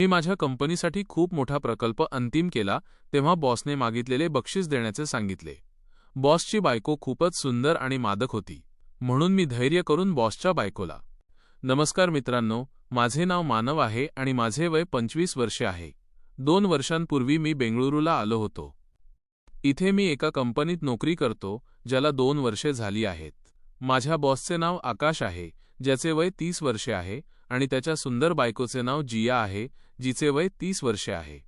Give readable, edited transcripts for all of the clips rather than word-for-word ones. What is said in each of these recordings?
मी माझ्या कंपनीसाठी खूप मोठा प्रकल्प अंतिम केला तेव्हा बॉसने मागितलेले बक्षीस देण्याचे सांगितले। बॉसची बायको खूपच सुंदर आणि मादक होती, म्हणून मी धैर्य करून बॉसच्या बायकोला, नमस्कार मित्रांनो, माझे नाव मानव आहे आणि माझे वय 25 वर्षे आहे। 2 वर्षांपूर्वी मी बेंगळुरूला आलो होतो। इथे मी एका कंपनीत नोकरी करतो ज्याला 2 वर्षे झाली आहेत। माझ्या बॉसचे नाव आकाश आहे, ज्याचे वय 30 वर्षे आहे आणि त्याच्या सुंदर बायकोचे नाव जिया आहे, जिचे वय 30 वर्षे आहे।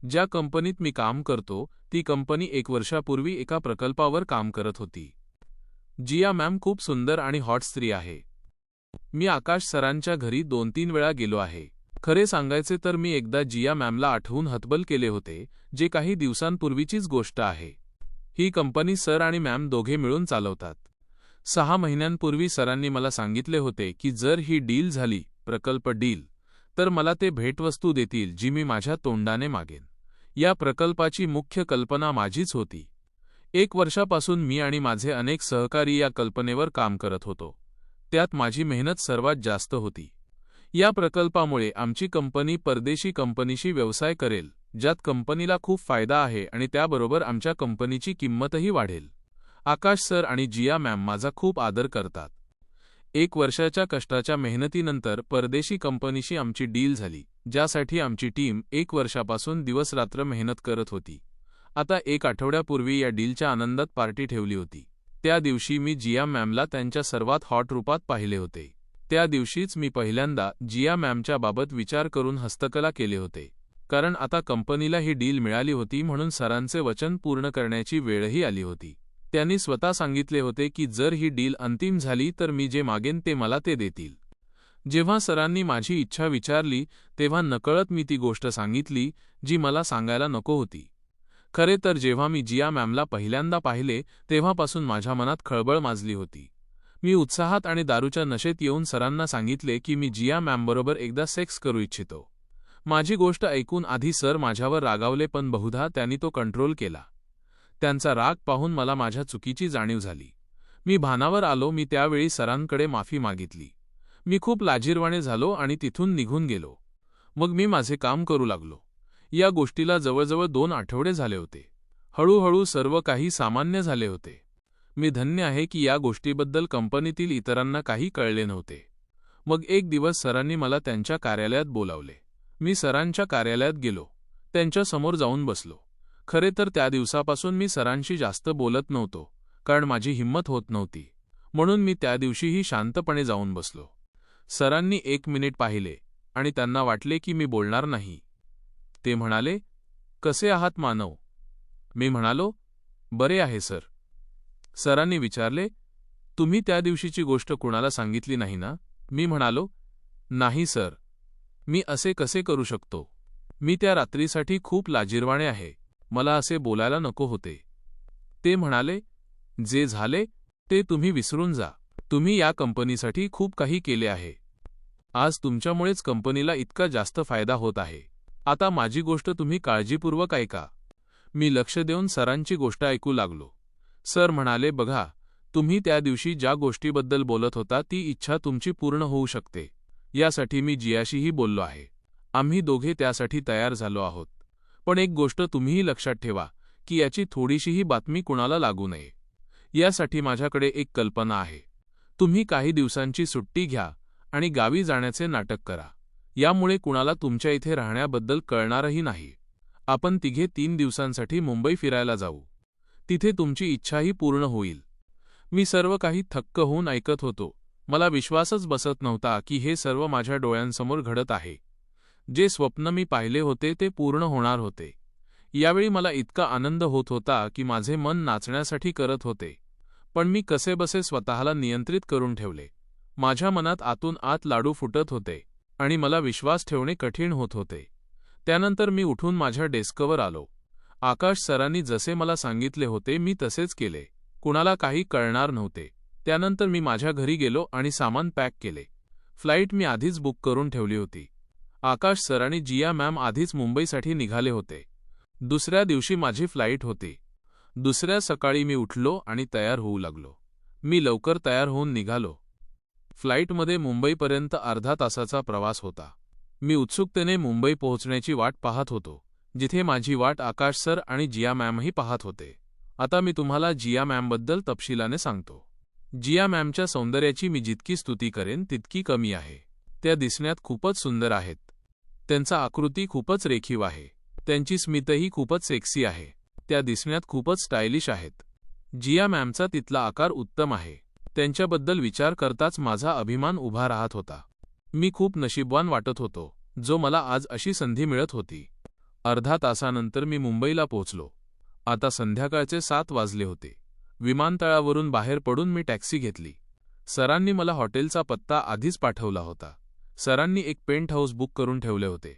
ज्या कंपनीत मी काम करतो ती कंपनी 1 वर्षापूर्वी एका प्रकल्पावर काम करत होती। जिया मॅम खूप सुंदर आणि हॉट स्त्री आहे। मी आकाश सरांच्या घरी 2-3 वेळा गेलो आहे। खरे सांगायचे तर मी एकदा जिया मॅमला आठवून हतबल केले होते, जे काही दिवसांपूर्वीचीच गोष्ट आहे। ही कंपनी सर आणि मॅम दोघे मिळून चालवतात। 6 महिन्यांपूर्वी सरांनी मला सांगितले होते की जर ही डील झाली, प्रकल्प डील, तर मला ते भेटवस्तू देतील जी मी माझ्या तोंडाने मागेन। या प्रकल्पाची मुख्य कल्पना माझीच होती। 1 वर्षापासून मी आणि माझे अनेक सहकारी या कल्पनेवर काम करत होतो। त्यात माझी मेहनत सर्वात जास्त होती। या प्रकल्पामुळे आमची कंपनी परदेशी कंपनीशी व्यवसाय करेल, ज्यात कंपनीला खूप फायदा आहे आणि त्याबरोबर आमच्या कंपनीची किंमतही वाढेल। आकाश सर आणि जिया मॅम माझा खूप आदर करतात। 1 वर्षाच्या कष्टाच्या मेहनतीनंतर परदेशी कंपनीशी आमची डील झाली, ज्यासाठी आमची टीम 1 वर्षापासून दिवसरात्र मेहनत करत होती। आता 1 आठवड्यापूर्वी या डीलच्या आनंदात पार्टी ठेवली होती। त्या दिवशी मी जिया मॅमला त्यांच्या सर्वात हॉट रूपात पाहिले होते। त्या दिवशीच मी पहिल्यांदा जिया मॅमच्या बाबत विचार करून हस्तकला केले होते, कारण आता कंपनीला ही डील मिळाली होती म्हणून सरांचे वचन पूर्ण करण्याची वेळही आली होती। त्यांनी स्वतः सांगितले होते की जर ही डील अंतिम झाली तर मी जे मागेन ते मला ते देतील। जेव्हा सरांनी माझी इच्छा विचारली तेव्हा नकळत मी ती गोष्ट सांगितली जी मला सांगायला नको होती। खरे तर जेव्हा मी जिया मॅमला पहिल्यांदा पाहिले तेव्हापासून माझ्या मनात खळबळ माजली होती। मी उत्साहात आणि दारूच्या नशेत येऊन सरांना सांगितले की मी जिया मॅमबरोबर एकदा सेक्स करू इच्छितो। माझी गोष्ट ऐकून आधी सर माझ्यावर रागावले, पण बहुधा त्यांनी तो कंट्रोल केला। त्यांचा राग पाहून मला माझ्या चुकीची जाणीव झाली। मी भानावर आलो। मी त्यावेळी सरांकडे माफी मागितली। मी खूप लाजिरवाणे झालो आणि तिथून निघून गेलो। मग मी माझे काम करू लागलो। या गोष्टीला जवळजवळ 2 आठवडे झाले होते। हळूहळू सर्व काही सामान्य झाले होते। मी धन्य आहे की या गोष्टीबद्दल कंपनीतील इतरांना काही कळले नव्हते। मग एक दिवस सरांनी मला त्यांच्या कार्यालयात बोलावले। मी सरांच्या कार्यालयात गेलो, त्यांच्या समोर जाऊन बसलो। खरे तर त्या दिवसापासून मी सरांशी जास्त बोलत नव्हतो, कारण माझी हिंमत होत नव्हती, म्हणून मी त्या दिवशीही शांतपणे जाऊन बसलो। सरांनी 1 मिनिट पाहिले आणि त्यांना वाटले की मी बोलणार नाही। ते म्हणाले, कसे आहात मानव? मी म्हणालो, बरे आहे सर। सरांनी विचारले, तुम्ही त्या दिवशीची गोष्ट कुणाला सांगितली नाही ना? मी म्हणालो, नाही सर, मी असे कसे करू शकतो? मी त्या रात्रीसाठी खूप लाजिरवाणे आहे, मला असे बोलायला नको होते। ते म्हणाले, जे झाले ते तुम्ही विसरून जा। तुम्ही या कंपनीसाठी खूप काही केले आहे। आज तुमच्यामुळेच कंपनीला इतका जास्त फायदा होत आहे। आता माझी गोष्ट तुम्ही काळजीपूर्वक ऐका। मी लक्ष देऊन सरांची गोष्ट ऐकू लागलो। सर म्हणाले, बघा, तुम्ही त्या दिवशी ज्या गोष्टीबद्दल बोलत होता ती इच्छा तुमची पूर्ण होऊ शकते, यासाठी मी जियाशीही बोललो आहे। आम्ही दोघे त्यासाठी तयार झालो आहोत। पण एक गोष्ट तुम्हीही लक्षात ठेवा की याची थोडीशीही बातमी कुणाला लागू नये। यासाठी माझ्याकडे एक कल्पना आहे। तुम्ही काही दिवसांची सुट्टी घ्या आणि गावी जाण्याचे नाटक करा। यामुळे कुणाला तुमच्या इथे राहण्याबद्दल कळणारही नाही। आपण तिघे 3 दिवसांसाठी मुंबई फिरायला जाऊ। तिथे तुमची इच्छाही पूर्ण होईल। मी सर्व काही थक्क होऊन ऐकत होतो। मला विश्वासच बसत नव्हता की हे सर्व माझ्या डोळ्यांसमोर घडत आहे। जे स्वप्न मी पाहिले होते ते पूर्ण होणार होते। यावेळी मला इतका आनंद होत होता की माझे मन नाचण्यासाठी करत होते, पण मी कसेबसे स्वतःला नियंत्रित करून ठेवले। माझ्या मनात आतून आत लाडू फुटत होते आणि मला विश्वास ठेवणे कठीण होत होते। त्यानंतर मी उठून माझ्या डेस्कवर आलो। आकाश सरांनी जसे मला सांगितले होते मी तसेच केले। कुणाला काही कळणार नव्हते। त्यानंतर मी माझ्या घरी गेलो आणि सामान पॅक केले। फ्लाईट मी आधीच बुक करून ठेवली होती। आकाश सर आणि जिया मॅम आधीच मुंबईसाठी निघाले होते। दुसऱ्या दिवशी माझी फ्लाईट होती। दुसऱ्या सकाळी मी उठलो आणि तयार होऊ लागलो। मी लवकर तयार होऊन निघालो। फ्लाईटमध्ये मुंबईपर्यंत अर्धा तासाचा प्रवास होता। मी उत्सुकतेने मुंबई पोहोचण्याची वाट पाहत होतो, जिथे माझी वाट आकाश सर आणि जिया मॅमही पाहत होते. आता मी तुम्हाला जिया मॅमबद्दल तपशिलाने सांगतो. जिया मॅमच्या सौंदर्याची मी जितकी स्तुती करेन तितकी कमी आहे. त्या दिसण्यात खूपच सुंदर आहेत. त्यांचा आकृती खूपच रेखीव आहे. त्यांची स्मितही खूपच सेक्सी आहे. त्या दिसण्यात खूपच स्टायलिश आहेत. जिया मॅमचा तिथला आकार उत्तम आहे. त्यांच्याबद्दल विचार करताच माझा अभिमान उभा राहत होता. मी खूप नशीबवान वाटत होतो, जो मला आज अशी संधी मिळत होती. अर्धा तासानंतर मी मुंबईला पोहोचलो. आता संध्याकाळचे 7 वाजले होते. विमानतळावरून बाहेर पडून मी टॅक्सी घेतली. सरांनी मला हॉटेलचा पत्ता आधीच पाठवला होता. सरांनी एक पेंट हाऊस बुक करून ठेवले होते,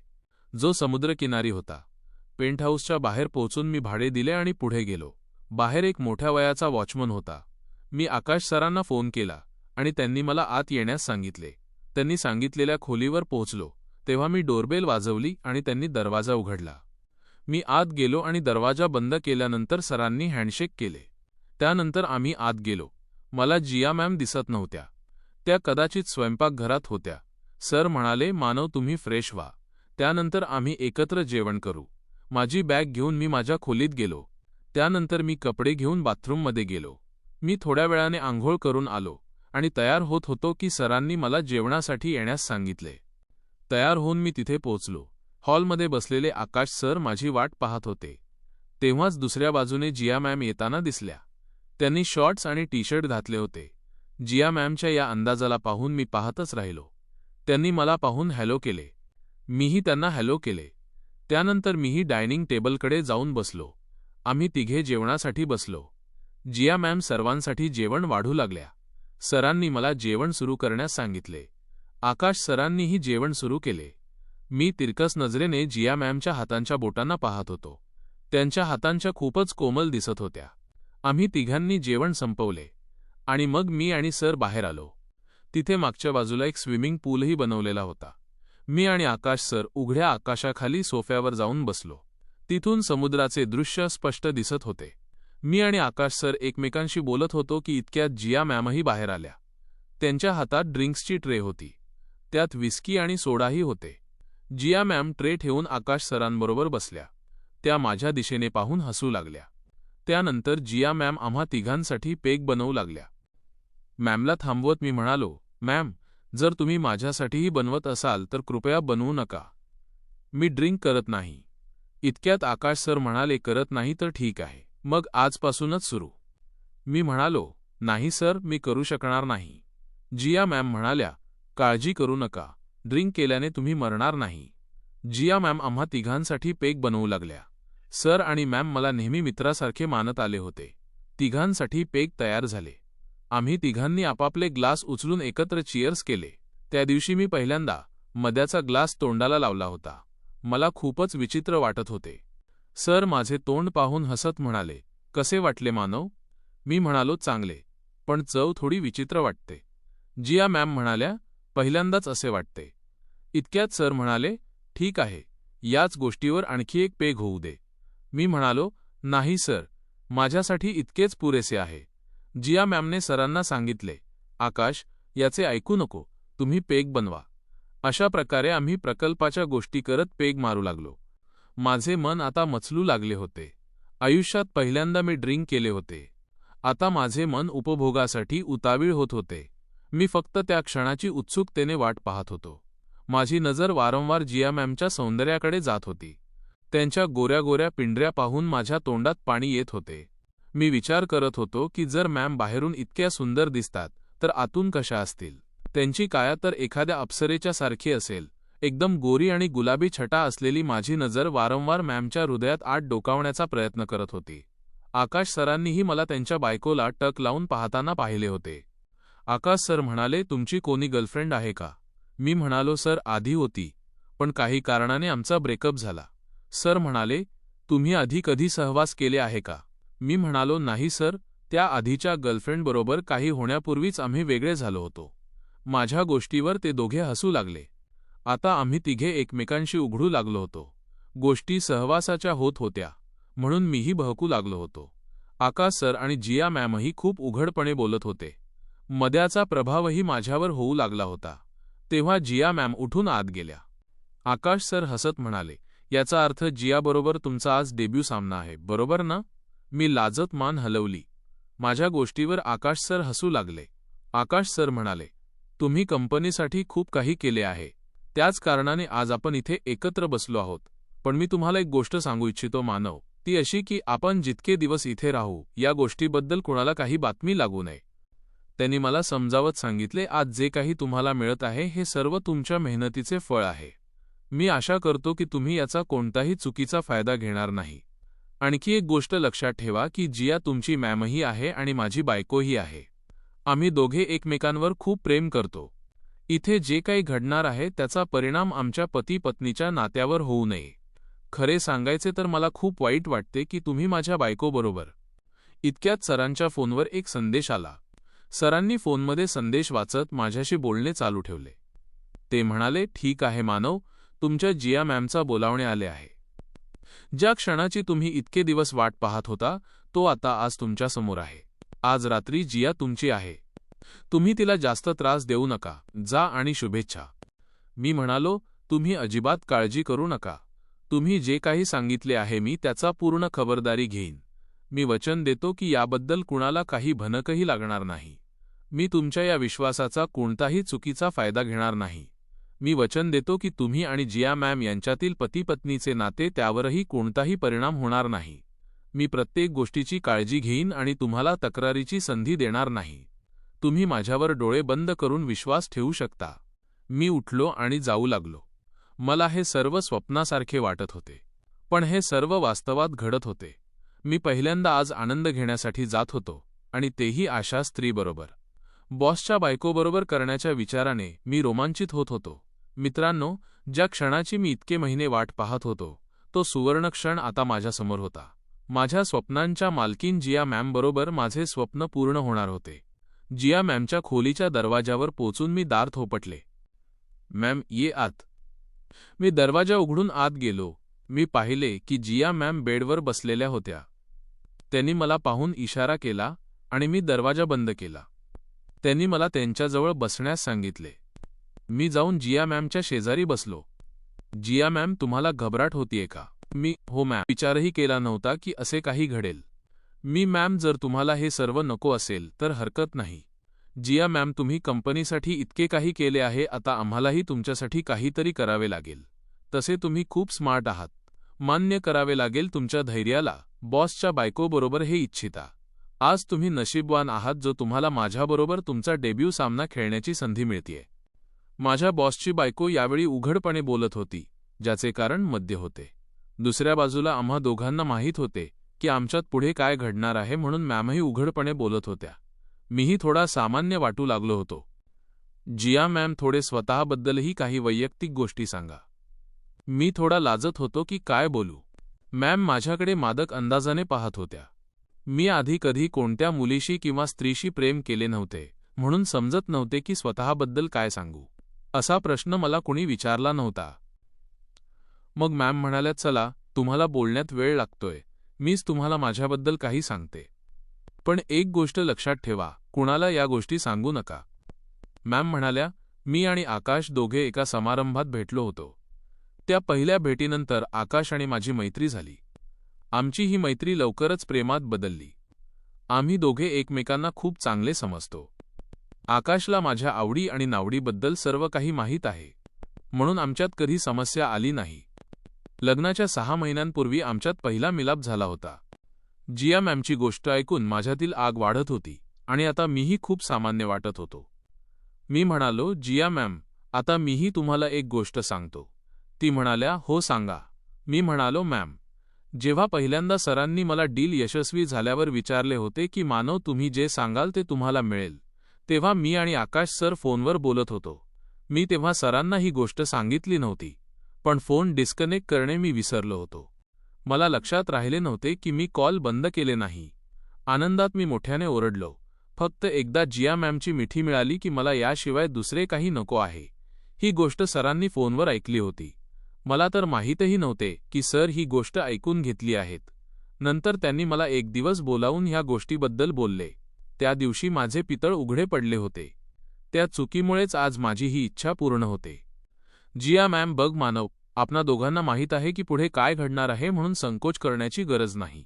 जो समुद्रकिनारी होता. पेंट हाऊसच्या बाहेर पोहोचून मी भाडे दिले आणि पुढे गेलो. बाहेर एक मोठ्या वयाचा वॉचमन होता. मी आकाश सरांना फोन केला आणि त्यांनी मला आत येण्यास सांगितले. त्यांनी सांगितलेल्या खोलीवर पोहोचलो तेव्हा मी डोरबेल वाजवली आणि त्यांनी दरवाजा उघडला. मी आत गेलो आणि दरवाजा बंद केल्यानंतर सरांनी हँडशेक केले. त्यानंतर आम्ही आत गेलो. मला जिया मॅम दिसत नव्हत्या. त्या कदाचित स्वयंपाकघरात होत्या. सर म्हणाले, मानव तुम्ही फ्रेश व्हा, त्यानंतर आम्ही एकत्र जेवण करू. माझी बॅग घेऊन मी माझ्या खोलीत गेलो. त्यानंतर मी कपडे घेऊन बाथरूममध्ये गेलो. मी थोड्या वेळाने आंघोळ करून आलो आणि तयार होत होतो की सरांनी मला जेवणासाठी येण्यास सांगितले. तयार होऊन मी तिथे पोहोचलो. हॉलमध्ये बसलेले आकाश सर माझी वाट पाहत होते. तेव्हाच दुसऱ्या बाजूने जिया मॅम येताना दिसल्या. त्यांनी शॉर्ट्स आणि टी शर्ट घातले होते. जिया मॅमच्या या अंदाजाला पाहून मी पाहतच राहिलो. त्यांनी मला पाहून हॅलो केले. मीही त्यांना हॅलो केले. त्यानंतर मीही डायनिंग टेबलकडे जाऊन बसलो. आम्ही तिघे जेवणासाठी बसलो. जिया मॅम सर्वांसाठी जेवण वाढू लागल्या. सरांनी मला जेवण सुरू करण्यास सांगितले. आकाश सरांनीही जेवण सुरू केले. मी तिरकस नजरेने जिया मॅमच्या हातांच्या बोटांना पाहत होतो. त्यांच्या हातांच्या खूपच कोमल दिसत होत्या. आम्ही तिघांनी जेवण संपवले आणि मग मी आणि सर बाहेर आलो. तिथे मागच्या बाजूला एक स्विमिंग पूलही बनवलेला होता. मी आणि आकाश सर उघड्या आकाशाखाली सोफ्यावर जाऊन बसलो. तिथून समुद्राचे दृश्य स्पष्ट दिसत होते. मी आणि आकाश सर एकमेकांशी बोलत होतो की इतक्यात जिया मॅमही बाहेर आल्या. त्यांच्या हातात ड्रिंक्सची ट्रे होती. त्यात विस्की आणि सोडाही होते. जिया मॅम ट्रे ठेवून आकाश सरांबरोबर बसल्या. त्या माझ्या दिशेने पाहून हसू लागल्या. त्यानंतर जिया मॅम आम्हा तिघांसाठी पेग बनवू लागल्या. मॅमला थांबवत मी म्हणालो, मॅम, जर तुम्ही माझ्यासाठीही बनवत असाल तर कृपया बनवू नका. मी ड्रिंक करत नाही. इतक्यात आकाश सर म्हणाले, करत नाही तर ठीक आहे, मग आजपासूनच सुरू. मी म्हणालो, नाही सर, मी करू शकणार नाही. जिया मॅम म्हणाल्या, काळजी करू नका, ड्रिंक केल्याने तुम्ही मरणार नाही. जिया मॅम आम्हा तिघांसाठी पेग बनवू लागल्या. सर आणि मॅम मला नेहमी मित्रासारखे मानत आले होते. तिघांसाठी पेग तयार झाले. आम्ही तिघांनी आपापले ग्लास उचलून एकत्र चिअर्स केले. त्या दिवशी मी पहिल्यांदा मद्याचा ग्लास तोंडाला लावला होता. मला खूपच विचित्र वाटत होते. सर माझे तोंड पाहून हसत म्हणाले, कसे वाटले मानव? मी म्हणालो, चांगले, पण चव थोडी विचित्र वाटते. जिया मॅम म्हणाल्या, पहिल्यांदाच असे वाटते. इतक्यात सर म्हणाले, ठीक आहे, याच गोष्टीवर आणखी एक पेग होऊ दे. मी म्हणालो, नाही सर, माझ्यासाठी इतकेच पुरेसे आहे. जिया मॅमने सरांना सांगितले, आकाश, याचे ऐकू नको, तुम्ही पेग बनवा. अशा प्रकारे आम्ही प्रकल्पाच्या गोष्टी करत पेग मारू लागलो. माझे मन आता मचलू लागले होते. आयुष्यात पहिल्यांदा मी ड्रिंक केले होते. आता माझे मन उपभोगासाठी उतावीळ होत होते. मी फक्त त्या क्षणाची उत्सुकतेने वाट पाहत होतो. माझी नजर वारंवार जिया मॅमच्या सौंदर्याकडे जात होती. त्यांच्या गोऱ्या गोऱ्या पिंढऱ्या पाहून माझ्या तोंडात पाणी येत होते. मी विचार करत होतो की जर मॅम बाहेरून इतक्या सुंदर दिसतात तर आतून कशा असतील. त्यांची काया तर एखाद्या अप्सरेच्या सारखी असेल. एकदम गोरी आणि गुलाबी छटा असलेली माझी नजर वारंवार मॅमच्या हृदयात आत डोकावण्याचा प्रयत्न करत होती. आकाश सरांनीही मला त्यांच्या बायकोला टक लावून पाहताना पाहिले होते. आकाश सर म्हणाले, तुमची कोणी गर्लफ्रेंड आहे का? मी म्हणालो, सर, आधी होती, पण काही कारणाने आमचा ब्रेकअप झाला. सर म्हणाले, तुम्ही आधी कधी सहवास केले आहे का? मी म्हणालो, नाही सर, त्या आधीच्या गर्लफ्रेंडबरोबर काही होण्यापूर्वीच आम्ही वेगळे झालो होतो. माझ्या गोष्टीवर ते दोघे हसू लागले. आता आम्ही तिघे एकमेकांशी उघडू लागलो होतो. गोष्टी सहवासाच्या होत होत्या म्हणून मीही बहकू लागलो होतो. आकाश सर आणि जिया मॅमही खूप उघडपणे बोलत होते. मद्याचा प्रभावही माझ्यावर होऊ लागला होता. तेव्हा जिया मॅम उठून आत गेल्या. आकाश सर हसत म्हणाले, याचा अर्थ जियाबरोबर तुमचा आज डेब्यू सामना आहे, बरोबर ना? मी लाजत मान हलवली. माझ्या गोष्टीवर आकाश सर हसू लागले. आकाश सर म्हणाले, तुम्ही कंपनीसाठी खूप काही केले आहे. त्याच कारणाने आज आपण इथे एकत्र बसलो आहोत. पण मी तुम्हाला एक गोष्ट सांगू इच्छितो मानव, ती अशी की आपण जितके दिवस इथे राहू या गोष्टीबद्दल कोणाला काही बातमी लागू नये. त्यांनी मला समजावत सांगितले, आज जे काही तुम्हाला मिळत आहे हे सर्व तुमच्या मेहनतीचे फळ आहे. मी आशा करतो की तुम्ही याचा कोणताही चुकीचा फायदा घेणार नाही. आणखी एक गोष्ट लक्षात ठेवा की जिया तुमची मॅमही आहे आणि माझी बायकोही आहे. आम्ही दोघे एकमेकांवर खूप प्रेम करतो. इथे जे काही घडणार आहे त्याचा परिणाम आमच्या पती-पत्नीच्या नात्यावर होऊ नये. खरे सांगायचे तर मला खूप वाईट वाटते की तुम्ही माझ्या बायकोबरोबर. इतक्यात सरांच्या फोनवर एक संदेश आला. सरांनी फोनमध्ये संदेश वाचत माझ्याशी बोलणे चालू ठेवले. ते म्हणाले, ठीक आहे मानव, तुमच्या जिया मॅमचा बोलावणे आले आहे. ज्या क्षणाची तुम्ही इतके दिवस वाट पाहत होता तो आता आज तुमच्या समोर आहे. आज रात्री जिया तुमची आहे. तुम्ही तिला जास्त त्रास देऊ नका. जा आणि शुभेच्छा. मी म्हणालो, तुम्ही अजिबात काळजी करू नका. तुम्ही जे काही सांगितले आहे मी त्याचा पूर्ण खबरदारी घेईन. मी वचन देतो की याबद्दल कुणाला काही भनकही लागणार नाही. मी तुमच्या या विश्वासाचा कोणताही चुकीचा फायदा घेणार नाही. मी वचन देतो की तुम्ही आणि जिया मॅम यांच्यातील पती-पत्नीचे नाते त्यावरही कोणताही परिणाम होणार नाही. मी प्रत्येक गोष्टीची काळजी घेईन आणि तुम्हाला तक्रारीची संधी देणार नाही. तुम्ही माझ्यावर डोळे बंद करून विश्वास ठेवू शकता. मी उठलो आणि जाऊ लागलो. मला हे सर्व स्वप्नासारखे वाटत होते. पण हे सर्व वास्तवात घडत होते. मी पहिल्यांदा आज आनंद घेण्यासाठी जात होतो आणि तेही आशा स्त्रीबरोबर. बॉसच्या बायकोबरोबर करण्याच्या विचाराने मी रोमांचित होत होतो. मित्रांनो, ज्या क्षणाची मी इतके महिने वाट पाहत होतो तो सुवर्ण क्षण आता माझ्यासमोर होता. माझ्या स्वप्नांच्या मालकीन जिया मॅमबरोबर माझे स्वप्न पूर्ण होणार होते. जिया मॅमच्या खोलीच्या दरवाजावर पोचून मी दार थोपटले. मॅम, ये आत. मी दरवाजा उघडून आत गेलो. मी पाहिले की जिया मॅम बेडवर बसलेल्या होत्या. त्यांनी मला पाहून इशारा केला आणि मी दरवाजा बंद केला. त्यांनी मला त्यांच्याजवळ बसण्यास सांगितले. मी जाऊन जिया मॅमच्या शेजारी बसलो. जिया मॅम, तुम्हाला घबराट होतीये का? मी हो मॅम विचारही केला नव्हता की असे काही घडेल. मी मॅम, जर तुम्हाला हे सर्व नको असेल तर हरकत नाही. जिया मॅम, तुम्ही कंपनीसाठी इतके काही केले आहे, आता आम्हालाही तुमच्यासाठी काहीतरी करावे लागेल. तसे तुम्ही खूप स्मार्ट आहात. मान्य करावे लागेल तुमच्या धैर्याला. बॉसच्या बायकोबरोबर हे इच्छिता. आज तुम्ही नशीबवान आहात जो तुम्हाला माझ्याबरोबर तुमचा डेब्यू सामना खेळण्याची संधी मिळतेय. माझ्या बॉसची बायको यावेळी उघडपणे बोलत होती, ज्याचे कारण मद्य होते. दुसऱ्या बाजूला आम्हा दोघांना माहीत होते की आमच्यात पुढे काय घडणार आहे, म्हणून मॅमही उघडपणे बोलत होत्या. मीही थोडा सामान्य वाटू लागलो होतो. जिया मॅम, थोडे स्वतःबद्दलही काही वैयक्तिक गोष्टी सांगा. मी थोडा लाजत होतो की काय बोलू. मॅम माझ्याकडे मादक अंदाजाने पाहत होत्या. मी आधी कधी कोणत्या मुलीशी किंवा स्त्रीशी प्रेम केले नव्हते, म्हणून समजत नव्हते की स्वतःबद्दल काय सांगू. असा प्रश्न मला कुणी विचारला नव्हता. मग मॅम म्हणाल्या, चला, तुम्हाला बोलण्यात वेळ लागतोय, मीच तुम्हाला माझ्याबद्दल काही सांगते. पण एक गोष्ट लक्षात ठेवा, कुणाला या गोष्टी सांगू नका. मॅम म्हणाल्या, मी आणि आकाश दोघे एका समारंभात भेटलो होतो. त्या पहिल्या भेटीनंतर आकाश आणि माझी मैत्री झाली. आमची ही मैत्री लवकरच प्रेमात बदलली. आम्ही दोघे एकमेकांना खूप चांगले समजतो. आकाशला माझ्या आवडी आणि नावडीबद्दल सर्व काही माहीत आहे, म्हणून आमच्यात कधी समस्या आली नाही. लग्नाच्या 6 महिन्यांपूर्वी आमच्यात पहिला मिलाप झाला होता. जिया मॅमची गोष्ट ऐकून माझ्यातील आग वाढत होती आणि आता मीही खूप सामान्य वाटत होतो. मी म्हणालो, जिया मॅम, आता मीही तुम्हाला एक गोष्ट सांगतो. ती म्हणाल्या, हो सांगा. मी म्हणालो, मॅम, जेव्हा पहिल्यांदा सरांनी मला डील यशस्वी झाल्यावर विचारले होते की मानव, तुम्ही जे सांगाल ते तुम्हाला मिळेल, तेव्हा मी आणि आकाश सर फोनवर बोलत होतो. मी तेव्हा सरांना ही गोष्ट सांगितली नव्हती, पण फोन डिस्कनेक्ट करणे मी विसरलो होतो. मला लक्षात राहिले नव्हते की मी कॉल बंद केले नाही. आनंदात मी मोठ्याने ओरडलो. फक्त एकदा जिया मॅमची मिठी मिळाली की मला याशिवाय दुसरे काही नको आहे. ही गोष्ट सरांनी फोनवर ऐकली होती. मला तर माहीतही नव्हते की सर ही गोष्ट ऐकून घेतली आहेत. नंतर त्यांनी मला एक दिवस बोलावून ह्या गोष्टीबद्दल बोलले. त्या दिवशी माझे पितळ उघडे पडले होते. त्या चुकीमुळेच आज माझी ही इच्छा पूर्ण होते. जिया मॅम, बघ मानव, आपणा दोघांना माहीत आहे की पुढे काय घडणार आहे, म्हणून संकोच करण्याची गरज नाही.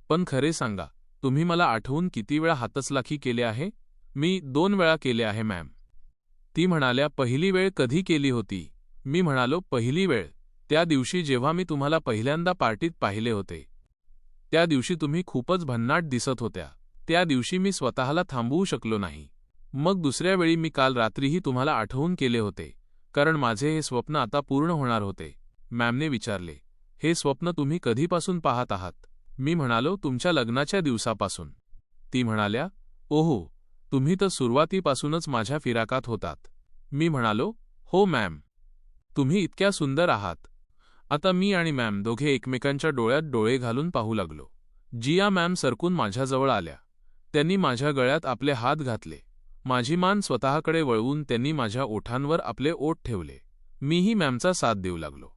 पण खरे सांगा, तुम्ही मला आठवून किती वेळा हातचलाखी केले आहे? मी 2 वेळा केले आहे मॅम. ती म्हणाल्या, पहिली वेळ कधी केली होती? मी म्हणालो, पहिली वेळ त्या दिवशी जेव्हा मी तुम्हाला पहिल्यांदा पार्टीत पाहिले होते. त्या दिवशी तुम्ही खूपच भन्नाट दिसत होत्या. त्या दिवशी मी स्वतःला थांबवू शकलो नाही. मग दुसऱ्या वेळी मी काल रात्रीही तुम्हाला आठवून केले होते, कारण माझे हे स्वप्न आता पूर्ण होणार होते. मॅमने विचारले, हे स्वप्न तुम्ही कधीपासून पाहत आहात? मी म्हणालो, तुमच्या लग्नाच्या दिवसापासून. ती म्हणाल्या, ओहो, तुम्ही तर सुरुवातीपासूनच माझ्या फिराकात होतात. मी म्हणालो, हो मॅम. तुम्ही इतक्या सुंदर आहात. आता मी आणि मॅम दोघे एकमेकांच्या डोळ्यात डोळे घालून पाहू लागलो. जिया मॅम सरकून माझ्याजवळ आल्या. त्यांनी माझ्या गळ्यात आपले हात घातले. माझी मान स्वतःकडे वळवून त्यांनी माझ्या ओठांवर आपले ओठ ठेवले. मीही मॅमचा साथ देऊ लागलो.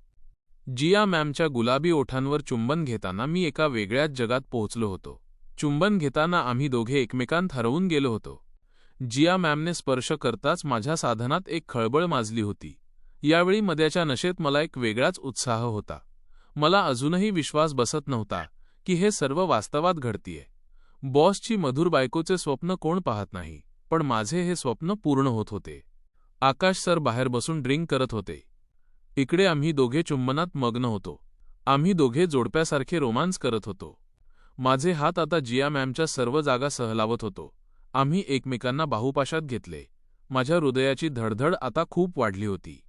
जिया मॅमच्या गुलाबी ओठांवर चुंबन घेताना मी एका वेगळ्याच जगात पोहोचलो होतो. चुंबन घेताना आम्ही दोघे एकमेकांत हरवून गेलो होतो. जिया मॅमने स्पर्श करताच माझ्या साधनात एक खळबळ माजली होती. यावेळी मद्याच्या नशेत मला एक वेगळाच उत्साह होता. मला अजूनही विश्वास बसत नव्हता की हे सर्व वास्तवात घडतीये. बॉसची मधुर बायकोचे स्वप्न कोण पाहत नाही, पण माझे हे स्वप्न पूर्ण होत होते. आकाश सर बाहेर बसून ड्रिंक करत होते. इकडे आम्ही दोघे चुंबनात मग्न होतो. आम्ही दोघे जोडप्यासारखे रोमांस करत होतो. माझे हात आता जिया मॅमच्या सर्व जागा सहलावत होतो. आम्ही एकमेकांना बाहुपाशात घेतले. माझ्या हृदयाची धडधड आता खूप वाढली होती.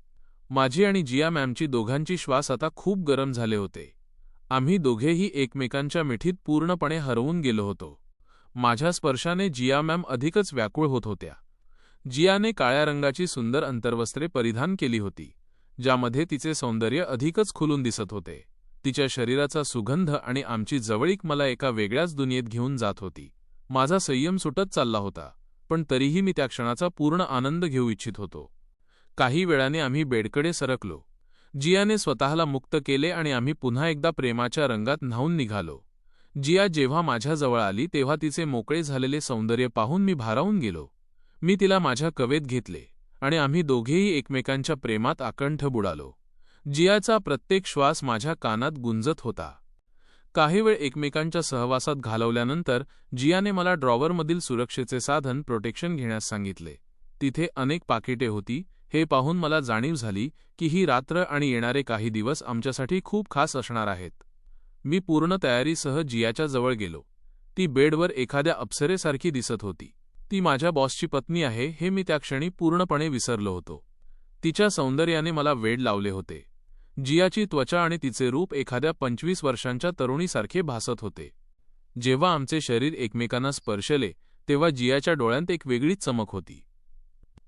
माझी आणि जिया मॅमची दोघांची श्वास आता खूप गरम झाले होते. आम्ही दोघेही एकमेकांच्या मिठीत पूर्णपणे हरवून गेलो होतो. माझ्या स्पर्शाने जिया मॅम अधिकच व्याकुळ होत होत्या. जियाने काळ्या रंगाची सुंदर अंतर्वस्त्रे परिधान केली होती, ज्यामध्ये तिचे सौंदर्य अधिकच खुलून दिसत होते. तिच्या शरीराचा सुगंध आणि आमची जवळीक मला एका वेगळ्याच दुनियेत घेऊन जात होती. माझा संयम सुटत चालला होता, पण तरीही मी त्या क्षणाचा पूर्ण आनंद घेऊ इच्छित होतो. काही वेळाने आम्ही बेडकडे सरकलो. जियाने स्वतःला मुक्त केले आणि आम्ही पुन्हा एकदा प्रेमाच्या रंगात न्हाऊन निघालो. जिया जेव्हा माझ्याजवळ आली तेव्हा तिचे मोकळे झालेले सौंदर्य पाहून मी भारावून गेलो. मी तिला माझ्या कवेत घेतले आणि आम्ही दोघेही एकमेकांच्या प्रेमात आकंठ बुडालो. जियाचा प्रत्येक श्वास माझ्या कानात गुंजत होता. काही वेळ एकमेकांच्या सहवासात घालवल्यानंतर जियाने मला ड्रॉवरमधील सुरक्षेचे साधन प्रोटेक्शन घेण्यास सांगितले. तिथे अनेक पाकिटे होती. हे पाहून मला जाणीव झाली की ही रात्र आणि येणारे काही दिवस आमच्यासाठी खूप खास असणार आहेत. मी पूर्ण तयारीसह जियाच्या जवळ गेलो. ती बेडवर एखाद्या अप्सरेसारखी दिसत होती. ती माझ्या बॉसची पत्नी आहे हे मी त्या क्षणी पूर्णपणे विसरलो होतो. तिच्या सौंदर्याने मला वेड लावले होते. जियाची त्वचा आणि तिचे रूप एखाद्या 25 वर्षांच्या तरुणीसारखे भासत होते. जेव्हा आमचे शरीर एकमेकांना स्पर्शले तेव्हा जियाच्या डोळ्यांत एक वेगळीच चमक होती.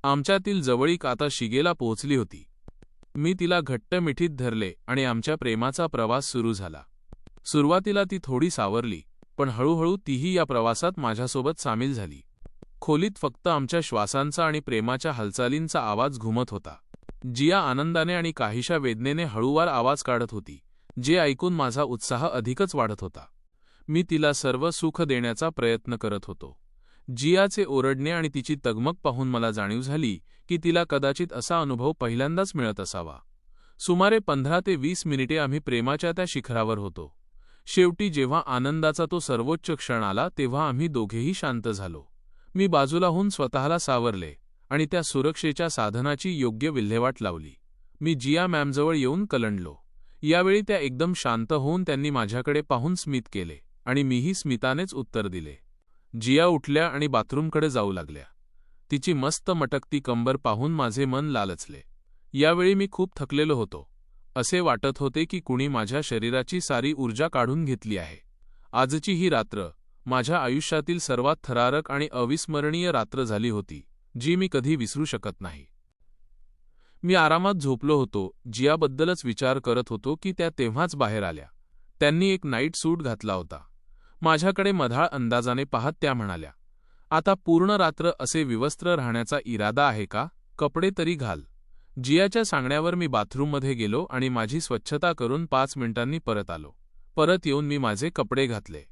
आमच्यातील जवळीक आता शिगेला पोहोचली होती. मी तिला घट्ट मिठीत धरले आणि आमच्या प्रेमाचा प्रवास सुरू झाला. सुरुवातीला ती थोडी सावरली, पण हळूहळू तीही या प्रवासात माझ्यासोबत सामील झाली. खोलीत फक्त आमच्या श्वासांचा आणि प्रेमाच्या हालचालींचा आवाज घुमत होता. जिया आनंदाने आणि काहीशा वेदनेने हळूवार आवाज काढत होती, जे ऐकून माझा उत्साह अधिकच वाढत होता. मी तिला सर्व सुख देण्याचा प्रयत्न करत होतो. जियाचे ओरडणे आणि तिची तगमग पाहून मला जाणीव झाली की तिला कदाचित असा अनुभव पहिल्यांदाच मिळत असावा. सुमारे 15 ते 20 मिनिटे आम्ही प्रेमाच्या त्या शिखरावर होतो. शेवटी जेव्हा आनंदाचा तो सर्वोच्च क्षण आला तेव्हा आम्ही दोघेही शांत झालो. मी बाजूला होऊन स्वतःला सावरले आणि त्या सुरक्षेच्या साधनाची योग्य विल्हेवाट लावली. मी जिया मॅमजवळ येऊन कलंडलो. यावेळी त्या एकदम शांत होऊन त्यांनी माझ्याकडे पाहून स्मित केले आणि मीही स्मितानेच उत्तर दिले. जिया उठल्या आणि बाथरूमकडे जाऊ लागल्या. तिची मस्त मटकती कंबर पाहून माझे मन लालचले. यावेळी मी खूप थकलेलो होतो. असे वाटत होते की कुणी माझ्या शरीराची सारी ऊर्जा काढून घेतली आहे. आजची ही रात्र माझ्या आयुष्यातील सर्वात थरारक आणि अविस्मरणीय रात्र झाली होती, जी मी कधी विसरू शकत नाही. मी आरामात झोपलो होतो. जियाबद्दलच विचार करत होतो की त्या तेव्हाच बाहेर आल्या. त्यांनी एक नाईट सूट घातला होता. माझ्याकडे मधाळ अंदाजाने पाहत त्या म्हणाल्या, आता पूर्ण रात्र असे विवस्त्र राहण्याचा इरादा आहे का? कपडे तरी घाल. जियाच्या सांगण्यावर मी बाथरूममध्ये गेलो आणि माझी स्वच्छता करून 5 मिनिटांनी परत आलो. परत येऊन मी माझे कपडे घातले.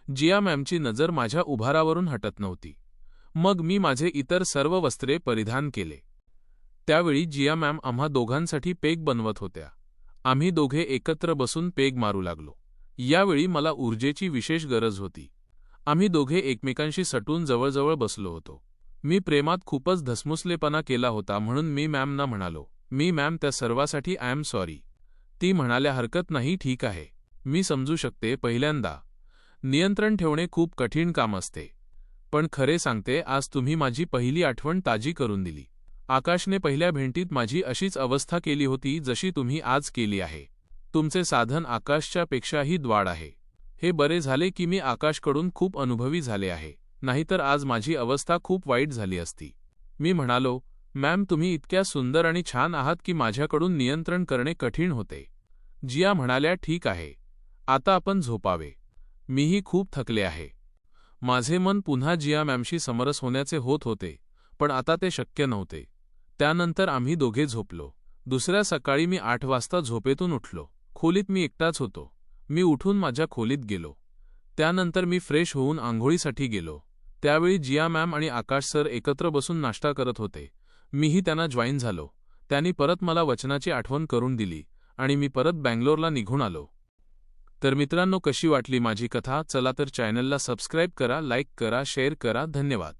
जिया मॅमची नजर माझ्या उभारावरून हटत नव्हती. मग मी माझे इतर सर्व वस्त्रे परिधान केले. त्यावेळी जिया मॅम आम्हा दोघांसाठी पेग बनवत होत्या. आम्ही दोघे एकत्र बसून पेग मारू लागलो. यावेळी मला ऊर्जेची विशेष गरज होती. आम्ही दोघे एकमेकांशी सटून जवळजवळ बसलो होतो. मी प्रेमात खूपच धसमुसलेपणा केला होता म्हणून मी मॅमना म्हणालो, "मी मॅम त्या सर्वासाठी आय एम सॉरी." ती म्हणाल्या, "हरकत नाही, ठीक आहे. मी समजू शकते. पहिल्यांदा नियंत्रण ठेवणे खूप कठीण काम असते. पण खरे सांगते, आज तुम्ही माझी पहिली आठवण ताजी करून दिली. आकाशने पहिल्या भेटीत माझी अशीच अवस्था केली होती जशी तुम्ही आज केली आहे. तुमचे साधन आकाशच्या पेक्षाही द्वाड आहे. हे बरे झाले की मी आकाशकडून खूप अनुभवी झाले आहे, नाहीतर आज माझी अवस्था खूप वाईट झाली असती." मी म्हणालो, "मॅम, तुम्ही इतक्या सुंदर आणि छान आहात की माझ्याकडून नियंत्रण करणे कठीण होते." जिया म्हणाल्या, "ठीक आहे. आता आपण झोपावे. मीही खूप थकले आहे." माझे मन पुन्हा जिया मॅमशी समरस होण्याचे होत होते, पण आता ते शक्य नव्हते. त्यानंतर आम्ही दोघे झोपलो. दुसऱ्या सकाळी मी 8 वाजता झोपेतून उठलो. खोलीत मी एकटाच होतो. मी उठून माझ्या खोलीत गेलो. त्यानंतर मी फ्रेश होऊन आंघोळीसाठी गेलो. त्यावेळी जिया मॅम आणि आकाश सर एकत्र बसून नाश्ता करत होते. मीही त्यांना जॉईन झालो. त्यांनी परत मला वचनाची आठवण करून दिली आणि मी परत बंगलोरला निघून आलो. तर मित्रांनो, कशी वाटली माझी कथा? चला तर चॅनलला सबस्क्राईब करा, लाईक करा, शेअर करा. धन्यवाद.